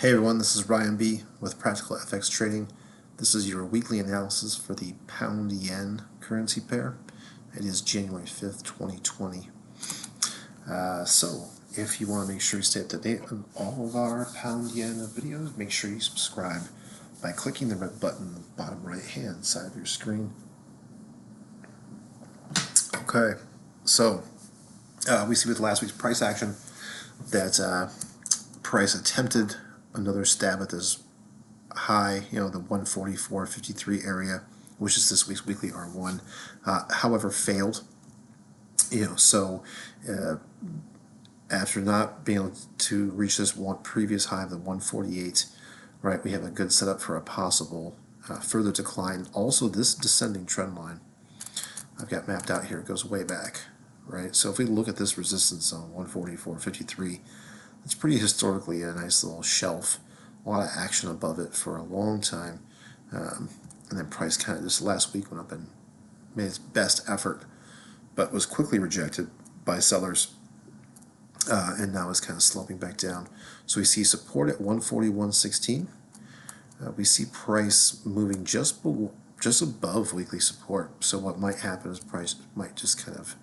Hey everyone, this is Ryan B. with Practical FX Trading. This is your weekly analysis for the pound yen currency pair. It is January 5th, 2020. So, if you want to make sure you stay up to date on all of our pound yen videos, make sure you subscribe by clicking the red button on the bottom right hand side of your screen. Okay, so we see with last week's price action that price attempted another stab at this high, the 144.53 area, which is this week's weekly R1. However, failed. So after not being able to reach this previous high of the 148, right, we have a good setup for a possible further decline. Also, this descending trend line I've got mapped out here. It goes way back, right? So if we look at this resistance zone, 144.53, it's pretty historically a nice little shelf. A lot of action above it for a long time. And then price kind of just last week went up and made its best effort, but was quickly rejected by sellers. And now is kind of sloping back down. So we see support at 141.16. We see price moving just above weekly support. So what might happen is price might just kind of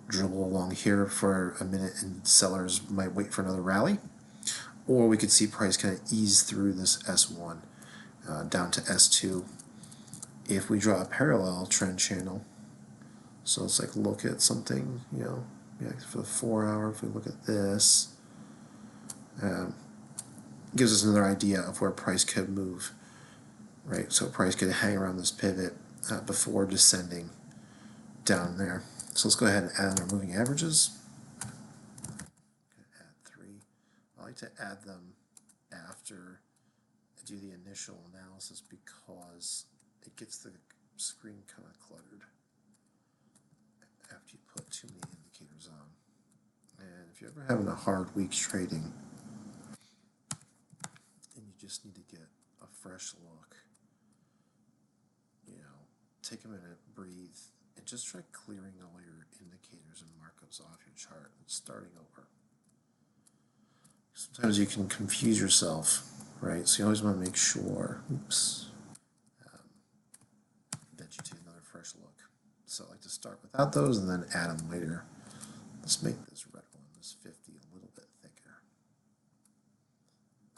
dribble along here for a minute, and sellers might wait for another rally. Or we could see price kind of ease through this S1 down to S2. If we draw a parallel trend channel, so it's like look at something, for the 4 hour, if we look at this, gives us another idea of where price could move, right? So price could hang around this pivot before descending down there. So let's go ahead and add our moving averages. Add 3. I like to add them after I do the initial analysis because it gets the screen kind of cluttered after you put too many indicators on. And if you're ever having a hard week trading and you just need to get a fresh look, take a minute, breathe, and just try clearing all your indicators and markups off your chart and starting over. Sometimes you can confuse yourself, right? So you always want to make sure, that you take another fresh look. So I like to start without those and then add them later. Let's make this red one, this 50, a little bit thicker.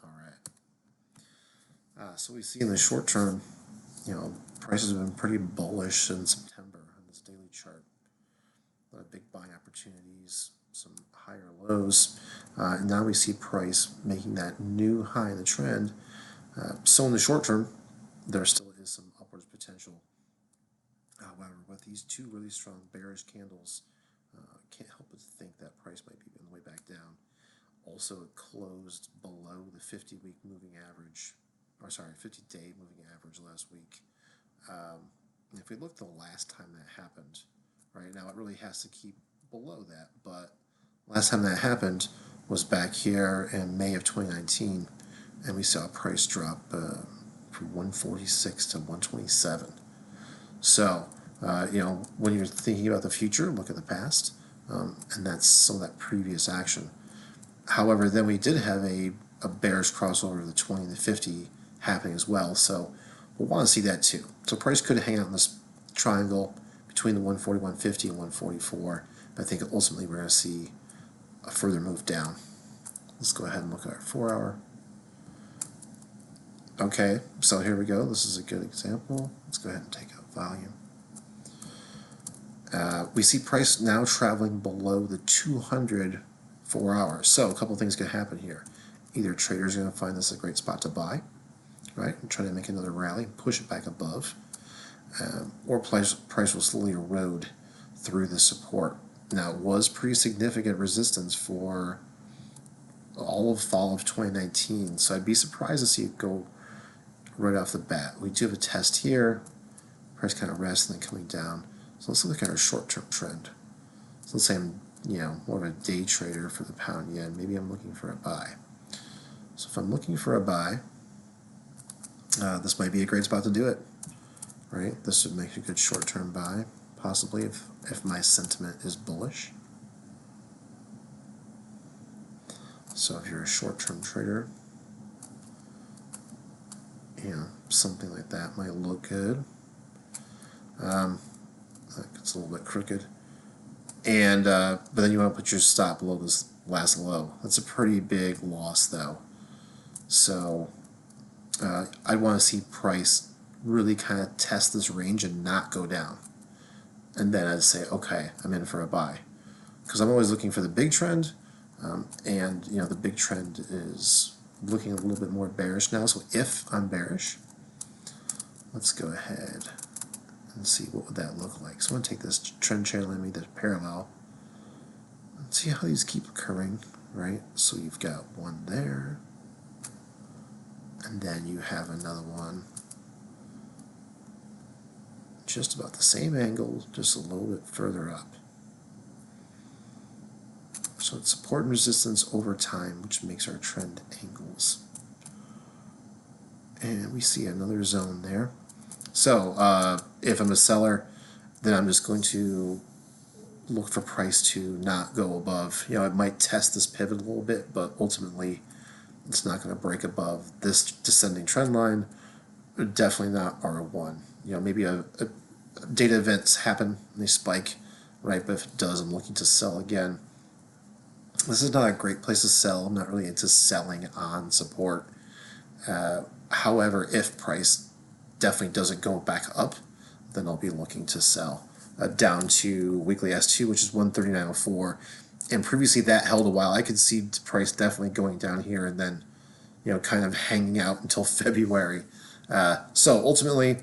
All right. So we see in the short term, prices have been pretty bullish in September on this daily chart. A lot of big buying opportunities, some higher lows, and now we see price making that new high in the trend. So in the short term, there still is some upwards potential. However, with these two really strong bearish candles, can't help but think that price might be on the way back down. Also, it closed below the 50-week moving average, 50-day moving average last week. If we look the last time that happened, right now it really has to keep below that, but last time that happened was back here in May of 2019, and we saw a price drop from 146 to 127. So, when you're thinking about the future, look at the past, and that's some of that previous action. However, then we did have a bearish crossover of the 20 and the 50 happening as well, so we'll want to see that too. So price could hang out in this triangle between the 141.50 and 144, but I think ultimately we're going to see a further move down. Let's go ahead and look at our 4 hour. Okay, so here we go. This is a good example. Let's go ahead and take out volume. We see price now traveling below the 200 4 hours. So a couple things could happen here. Either traders are going to find this a great spot to buy, right, and try to make another rally, push it back above, or price will slowly erode through the support. Now, it was pretty significant resistance for all of fall of 2019, so I'd be surprised to see it go right off the bat. We do have a test here, price kind of rests and then coming down. So let's look at our short-term trend. So let's say I'm more of a day trader for the pound yen. Maybe I'm looking for a buy. So if I'm looking for a buy, this might be a great spot to do it, right? This would make a good short-term buy, possibly if my sentiment is bullish. So if you're a short-term trader, something like that might look good. It's a little bit crooked. And but then you want to put your stop below this last low. That's a pretty big loss though. So I'd want to see price really kind of test this range and not go down. And then I'd say, okay, I'm in for a buy. Because I'm always looking for the big trend. And the big trend is looking a little bit more bearish now. So if I'm bearish, let's go ahead and see what would that look like. So I'm going to take this trend channel and make that parallel. Let's see how these keep occurring, right? So you've got one there, and then you have another one just about the same angle, just a little bit further up. So it's support and resistance over time, which makes our trend angles. And we see another zone there. So if I'm a seller, then I'm just going to look for price to not go above. It might test this pivot a little bit, but ultimately it's not going to break above this descending trend line. Definitely not R1. Maybe a data events happen and they spike, right? But if it does, I'm looking to sell again. This is not a great place to sell. I'm not really into selling on support. However, if price definitely doesn't go back up, then I'll be looking to sell down to weekly S2, which is 139.04. And previously that held a while. I could see the price definitely going down here and then, kind of hanging out until February. So ultimately,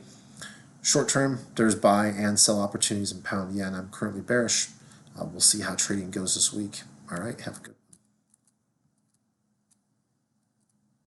short term, there's buy and sell opportunities in pound yen. I'm currently bearish. We'll see how trading goes this week. All right, have a good